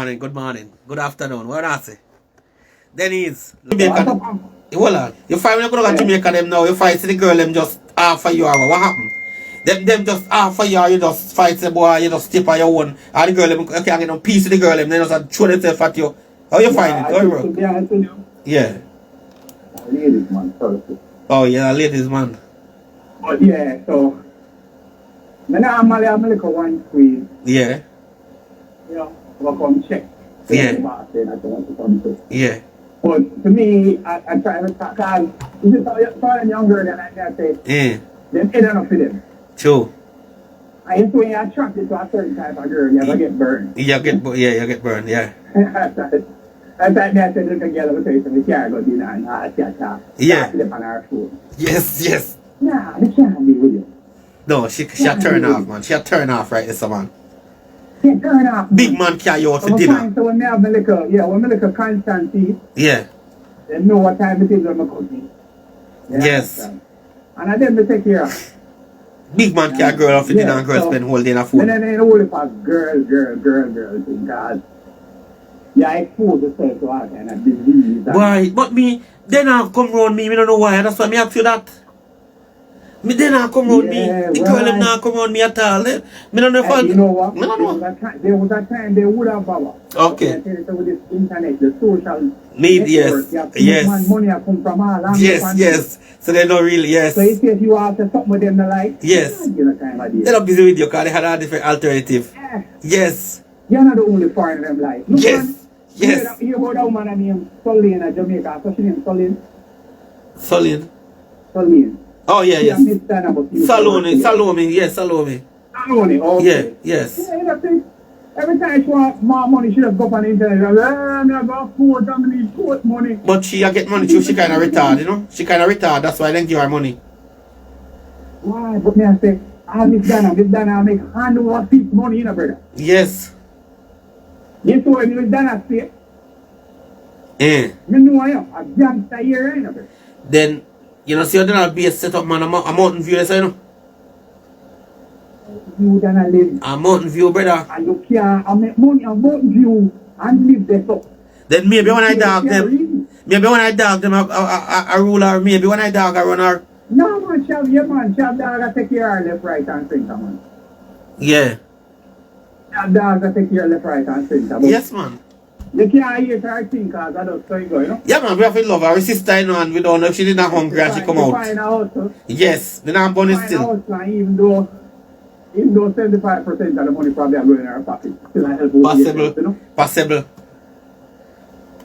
morning, good morning, good afternoon. What I say? Denise, Jamaica. Hold on. You find when you go to Jamaica them now, you fight the girl them just half a year. What happened? Them just half a year, you just fight the boy, you just step on your own. And the girl them, you can't get no peace with the girl them, they just throw themselves at you. How you find it? How you work? Yeah. Ladies man, first. Oh yeah, ladies man. But yeah, so I'm a little one squeeze. Yeah. You know, we'll come check. Yeah. Yeah. But to me, I try to talk, because if you're so younger than I say, Yeah. then it's enough for them. True. And it's when you're attracted to a certain type of girl, you get burned. You get burned, yeah. That's like that, I look at girl, I say, we can't go dinner and yeah. Lip on our food. Yes. Nah, they can't be with you. No, she turn off, man. She turn off, right, this man. She turn off. Big man carry you out for dinner. So when I have when I look at constancy, yeah. They know what time it is when I cooking. Yes. And I then they take care of. Big man carry girl off for dinner and girl spend whole day on a phone. And then they know if a girl because expose yourself to all kind of disease. Why? But me, they not come round me, I don't know why. That's why me ask you that. Me they not come round me. The girl them not come round me at all. Me don't know if I... You know what? Me don't know. There was a time they would have power. Okay. With this internet, the social media, yes. Money come from all. Yes. So they don't really, yes. So if you ask something with them, they like... Yes. They don't busy with you because they had a different alternative. Yes. You're not the only foreigner them like. Look, yes. Man, yes. You heard a woman named Solene in Jamaica. So she named Solene. Solene. Oh yeah, yes. Salome, yes, Salome, okay. Yeah, yes. Yeah, you know, every time she want more money, she just go on the internet. I'm going to afford, I'm going to need court money. But she get money too, she kind of retard, you know? She kind of retard, that's why they give her money. Why? But me I say, Miss Dana make hand over feet money, you know, brother. Yes. Yes, what Miss Dana say? Yeah. You know I am, a gangster here, you know, brother. Then, you know, see how they be a setup, man, a Mountain View, you know? You gonna live. A Mountain View, brother. And you can't make money on Mountain View and live there, so. Then maybe when I dog them, I rule her, maybe when I dog I run her. No, man, Chab dog I take care of left, right, and center, man. Yeah. Chab dog I take care of left, right, and center. Yes, man. You can't hear her thing because I don't say go, you know? Yeah, man, we have to love her. Our sister, you know, and we don't know if she did not hungry and she come out. Find out. Yes, then I'm bonus still. Even though 75% of the money probably are going in her pocket. Still I help Possible. You know? Possible.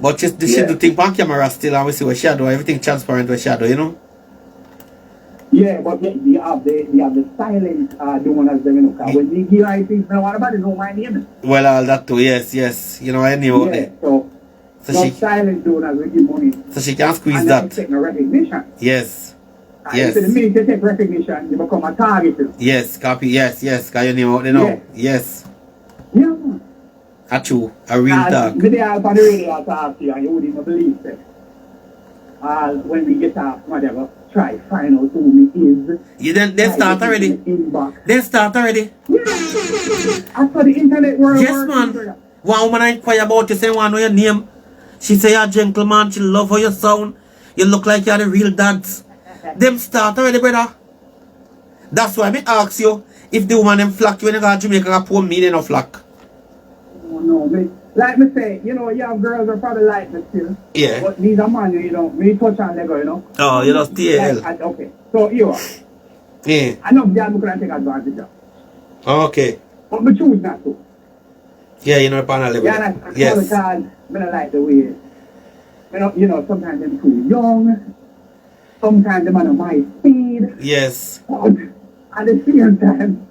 But she do think on camera still and we see what shadow, everything transparent with shadow, you know? Yeah, but you have the silent doing as them, you know, because when they give I things, now what about it? Don't mind him. Well, all that too, yes. You know, I knew about that. So she silent doing as we give money. So she can squeeze and that. Take no recognition. Yes. Yes. So the minute you take recognition, you become a target. Yes, copy, yes, because you know what they know. Yes. Yeah, man. A true, a real talk. The day on the radio talk to you and you wouldn't believe it. When we get off, whatever, try find out who me is. You then start already. Then start already. Yeah. After the internet world. Yes, man. One woman I inquire about you, say one know your name. She say you're a gentleman, she love how you sound. You look like you're the real dads. Them start already, brother. That's why I ask you if the woman them flock you when you go to Jamaica, poor me, they no flock. Oh no, me. Like me say, you know, young girls are probably like me still. Yeah. But these are man, you know, me touch on Lego, you know. Oh, you just TL. Like, okay. So you are. Yeah. I know girls who can take advantage of. Okay. But me choose not to. Yeah, you know the panel level. Yeah, yes. Because I don't like the way. You know, sometimes they're too young. Sometimes they're on my speed. Yes. But at the same time,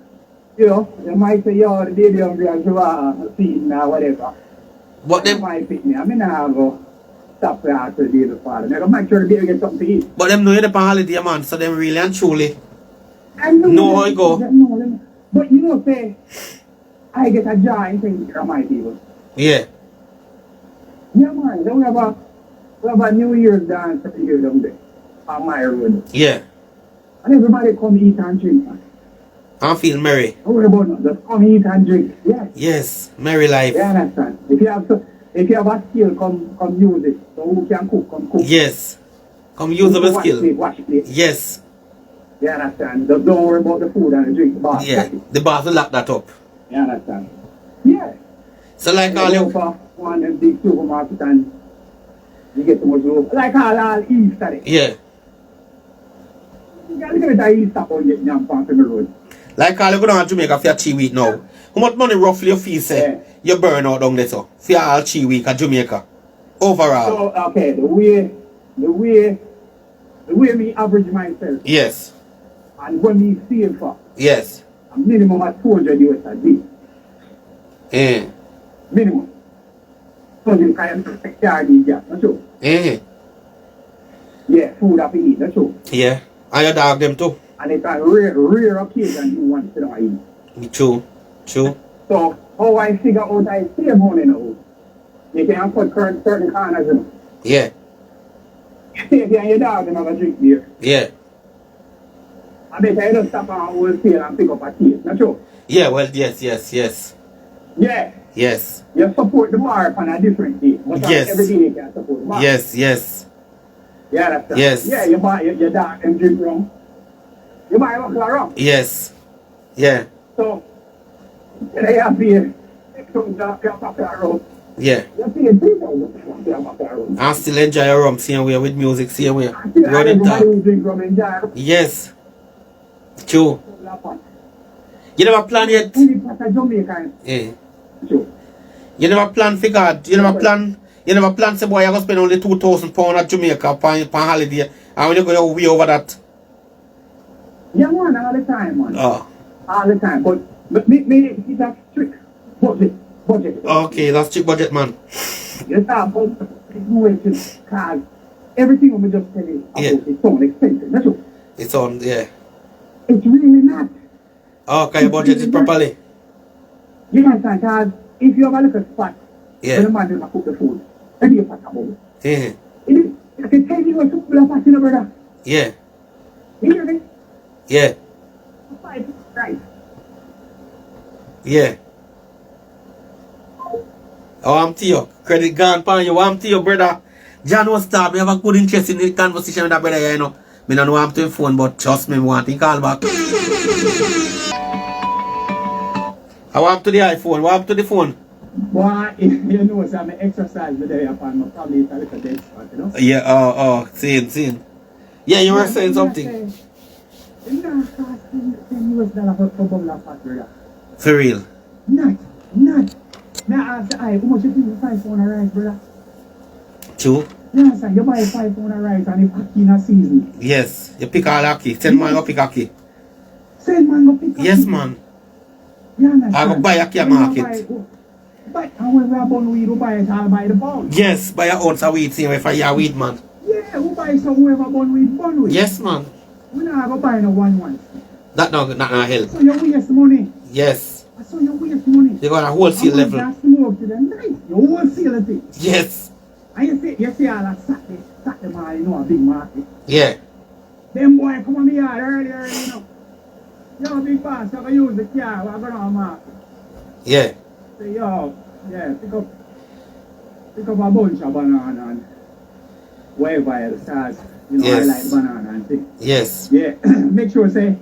you know, they might say, yo, the baby hungry and you are feeding or whatever. But them might pick me. I mean, I have to stop there after the baby father. I make sure the baby get something to eat. But them know you're the holiday, man, so them really and truly know how it go. But you know, say, I get a jar in taking care of my people. Yeah. Yeah, man. Then we have a New Year's dance every year down there on my road. Yeah. And everybody come eat and drink, man. I feel merry. Don't worry about nothing. Just come eat and drink. Yes. Yes, merry life. You understand? If you have a skill, come use it. So who can cook, come cook. Yes. Come use the skill. Wash it. Yes. You understand? Just don't worry about the food and the drink. The boss. Yeah. The boss will lock that up. You understand? Yeah. So like all you you... for one of the big supermarket and you get too much rope. Like all Easter. Yeah. You got to get that Easter on your jump on the road. Like all you go down to Jamaica for your 3 week now. How much money roughly you feel say you burn out down there so? For your all 3 week at Jamaica? Overall. So okay, the way me average myself. Yes. And when me save for. Yes. A minimum of 200 US a day. Eh. Minimum. So you can take care of these jobs, that's true. Eh. Yeah, food have to eat, that's true. Yeah. And your dog them too. And it's a rare occasion you want to eat. True. True. So how I figure out I save money now. You can put certain corners in. Yeah. You save you and your dog and have a drink beer. Yeah. I bet you don't stop on wholesale and pick up a case, that's true. Yeah, well, yes. Yeah. Yes. You support the bar on a different day. But Yes. every day you can support the bar. Yes. Yeah, that's right. Yes. Yeah, you buy your dog and drink rum. You buy a buckle of rum. Yes. Yeah. So, they have beer. Some buckle of rum. Yeah. You see it, $3,000 I still enjoy your rum same way with music, same way. Everybody who drink rum enjoy. Yes. True. You never plan yet? Yeah. You never plan for God. You never plan say boy you're gonna spend only £2,000 at Jamaica on holiday and when you go way over that. Yeah man, all the time man. Oh. All the time. But me it's a strict budget. Okay, that's cheap budget man. You start about situations cause everything I'm just telling you about is so expensive. That's all. It's on, yeah. It's really not. Okay, you budget it properly. You understand? Because if you have a little spot, Yeah. when the man doesn't cook the food, then you pot about it. Yeah. I can tell you a couple of pots, you know, brother. Yeah. You hear me? Yeah. Right. Yeah. Oh, I'm to you. Credit gone pan you. I'm to you, brother. John was stop. We have a good interest in the conversation with that brother here, you know. I don't know I'm to him phone, but trust me, I want to call back. I want to the iPhone. What to the phone? Boy, you know, so I'm exercise today upon my probably it's a little dead spot, you know? Yeah, seeing. Yeah, you were saying something. You know, $10 US for bubble of pot, brother. For real? Not. Now I ask, how much you think for 5 pounds of rice, brother? True. Yeah, sir, you buy 5 pounds of rice and it's in a season. Yes, you pick all the key. Send man go pick a key. Send man go pick a Yes, key. man. You understand? I go buy a key at market. And when we are born weed, we buy it all by the pound. Yes, buy your ounce of weed, same way for your weed, man. Yeah, we buy some whoever born weed. Yes, man. We not go buy no one. That not help. So you waste money. Yes. So you waste money. They got a wholesale level. You smoke to them night. You wholesale it. Yes. And you see all that Saturday man, you know, a big market. Yeah. Them boy come on me yard early, you know. Yo, big boss, I can use the car, we're going to market. Yeah. Say, yo, yeah, pick up a bunch of banana and whatever else, cause, you know, Yes. I like banana and things. Yes. Yeah, make sure, say,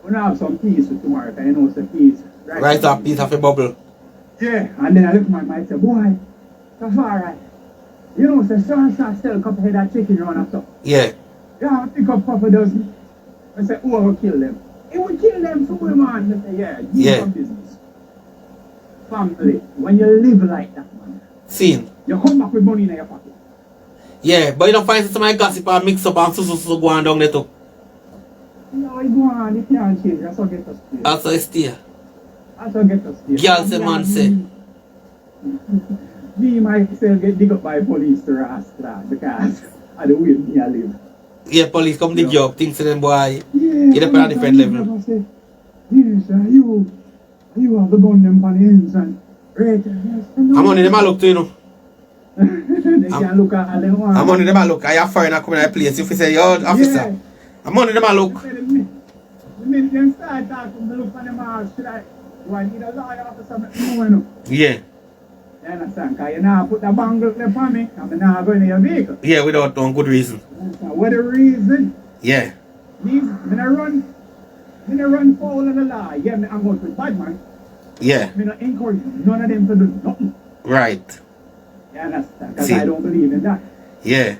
we're going to have some peas for tomorrow, because you know it's a peas. Right up piece of a bubble. Yeah, and then I look at my mind and say, boy, that's alright. You know, say, so still a couple head of chicken run up so. Yeah. Yeah, I pick up couple dozen. I say, oh, I will kill them. It will kill them for me, man. I say, yeah, give some business. Family, when you live like that, man, Seen. you come back with money in your pocket. Yeah, but you don't find some of my gossip and mix up and so go on down there too. No, it go on, it can't change. That's what get us here. That's how it stay. That's what get us here. Girl say, man say. Me myself get dig up by police to Rasta because of the way me I live. Yeah, police come dig you up, things to them boy. Yeah, You're on a different level. Say, yes, you have the gun them on the ends and right. Yes, I'm on them a look to you know. They can look at all they want. I'm on them a look. I have foreigner coming to the place. If you say, yo, officer, I'm on them a look. The minute them start talking, they look on them all, should I? Do I need a lawyer or something? No, no. Yeah. You understand? Because you now put the bangle there for me, I'm not going in your vehicle. Yeah, without no good reason. What the reason? Yeah. These, when I run foul of the law, yeah, I'm going to bad man. Yeah. I not encourage none of them to do nothing. Right. You understand? Because I don't believe in that. Yeah.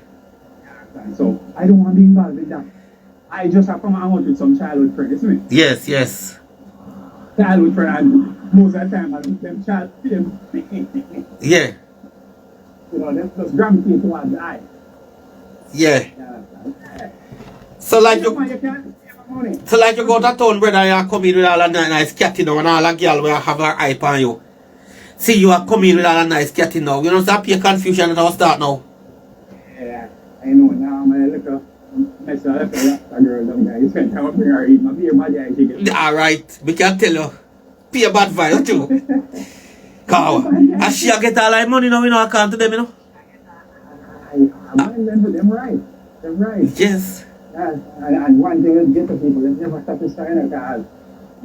So I don't want to be involved in that. I just have come out with some childhood friends, isn't it? Yes, yes. Childhood friends, and most of the time I look them child them. Yeah. You know, them just gravitate towards the eye. Yeah. Yeah. So like You can't save money. So like you go to town, brother, and you come in with all a nice cat, you know, and all a girl will have her eye on you. See, you are coming with all a nice cat, you know. You know, so pure confusion at our start now. Yeah, I know now, I'm a little mess up. A girl down there, you spend time with her, eat my beer, my day, she gets. Alright, we can tell you. Pay a bad vibe too. Cause as she get all her money now, we know I can't to them, you know. I'm them right. Them right. Yes. And one thing is get to people, it's never satisfying a cause.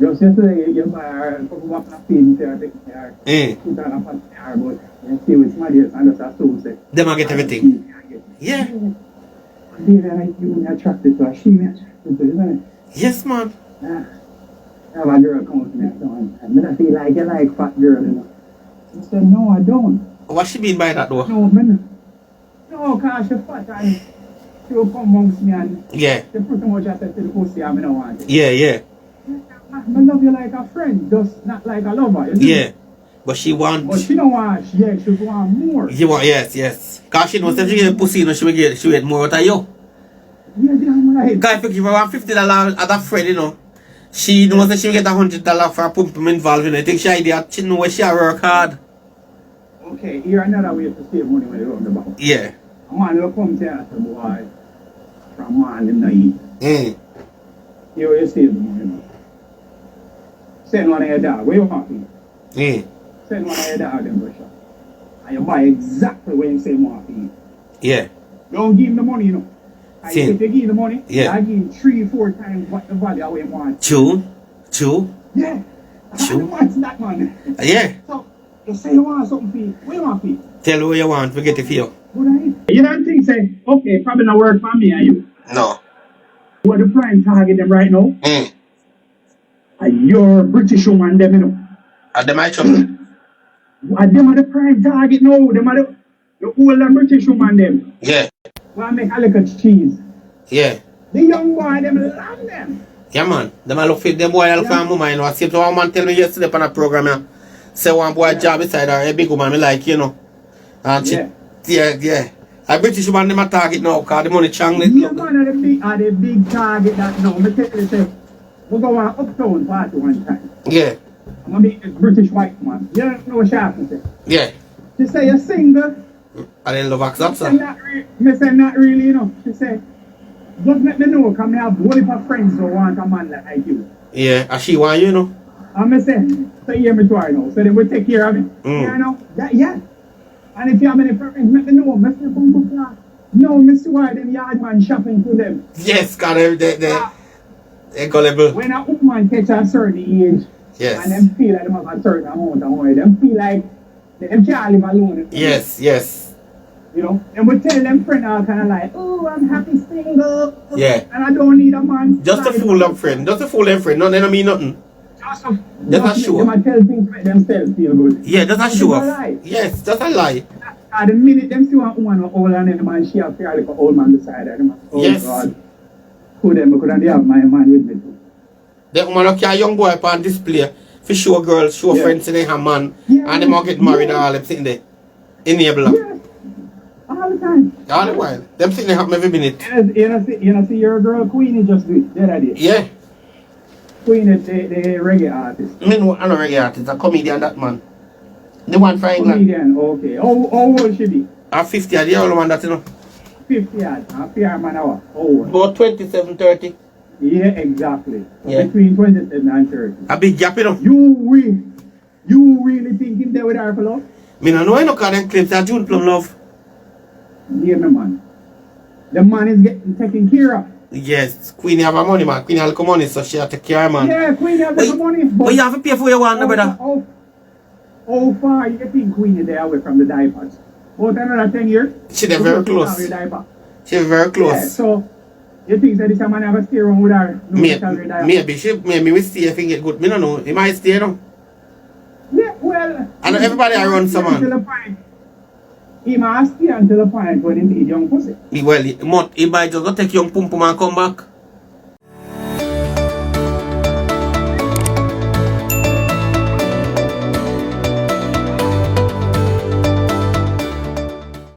Just yesterday, you buy a couple of feed there, put on a pot there, but you see with somebody else, and that's so say. Them I get everything. Yeah. See that you attracted to her, she attracted to, isn't it? Yes, man. I have a girl come to me and I feel like you like fat girl, you know. I said, no, I don't. What she mean by that though? No, man. No, because she's fat and she will come amongst me and yeah. she pretty much I said to the pussy I don't want it. Yeah, yeah. I love you like a friend, just not like a lover. Yeah. But she want. But she don't want, yeah, she want more. You want, yes, yes. Because she knows if she get pussy, you know, she get more out of you. Yeah, damn right. Because if you give her $50 as a friend, you know, she knows that she will get $100 for a pump involved, you know. I think she know where she work hard. Okay, here another way to save money when you run the bank. Yeah. A man will come to you and say, boy, from man, them not eat. Here you save the money, you know. Send one of your dog, where you want to eat? Send one of your dog them to shop. And you buy exactly what you say you want to eat. Yeah. Don't give him the money, you know. And See. if you give him the money, yeah. I give him 3-4 times what the value of what you want. True. Yeah. True. What's that, man? Yeah. So, you say you want something for you. What you want for you? Tell what you want, we get it for you. You don't think, say, okay, probably not work for me and you. No. What the prime target them right now? And you're British woman, them, you know. And them I trust. And them are the prime target now. Them are the older British woman, them. Yeah. Want to make a little cheese. Yeah. The young boy, them love them. Yeah, man. Them I look for them boy, I look for a woman, you know. I see one man tell me yesterday on a program, yeah. Say one boy job beside her, a big woman, me like, you know. And she, yeah. A British woman, them a target now, because the money chang. Yeah, man, are the big target that now. Me tell you, say, we go on uptown party one time. Yeah. I'm going to meet this British white man. You don't know what she has to say. Yeah. She say, you're single. I didn't love accept, sir. Me say, not really, you know. She say, just let me know, because I have a whole heap of friends who want a man like you. Yeah, and she want you know. And I say, so hear me twice now. So they will take care of me. Yeah, you know? Yeah. And if you have any friends, let me know. I say, no, Mr. Why them yard man shopping for them. Yes, because they're gullible. When a woman catch a certain age, yes. and them feel like they have a certain amount of money, them feel like them can't live alone. Yes. You know, and we tell them friends are kind of like, oh, I'm happy single. Yeah. And I don't need a man. Just a fool them friend. Just a fool them friend. No, they don't mean nothing. Just a show. Them tell things to make themselves feel good. Yeah, that's a show off. Yes, that's a lie. At the minute them see one woman old and then the man she have to like an old man beside her. Oh yes. God. Who them could have my man with me too. The woman look a young boy upon display for show girls, show friends in their man, and them all get married and all them sitting there. Enable them. Yes. All the time. All the while. Them sitting there happen every minute. You know see your girl Queenie just do it. That idea. Yeah. Queenie the reggae artist. I mean I'm a reggae artist, a comedian that man. The one from England. Comedian, okay. How old she be? 50 a year old man that you know. 50 yards. A PR man hour. How old? About 27, 30. Yeah, exactly. Yeah. Between 27 and 30. A big gap, you know. You really think him there with her for love? Me no know I no call them claims that June Plum love. Yeah, my man. The man is getting taken care of. Yes, Queenie have her money, man. Queenie have money, so she have to take care of man. Yeah, Queenie have the money. But you have to pay for your one, brother. How far you think Queenie there away from the diapers? About another 10 years? She's very close. She's very close. Yeah, so you think that this man have a stay around with her? No, maybe we stay if he get good. Me don't know. He might stay now. Yeah, well. I know everybody around some man. He must stay until the point when he need young pussy. He might just go take young pum pum and come back.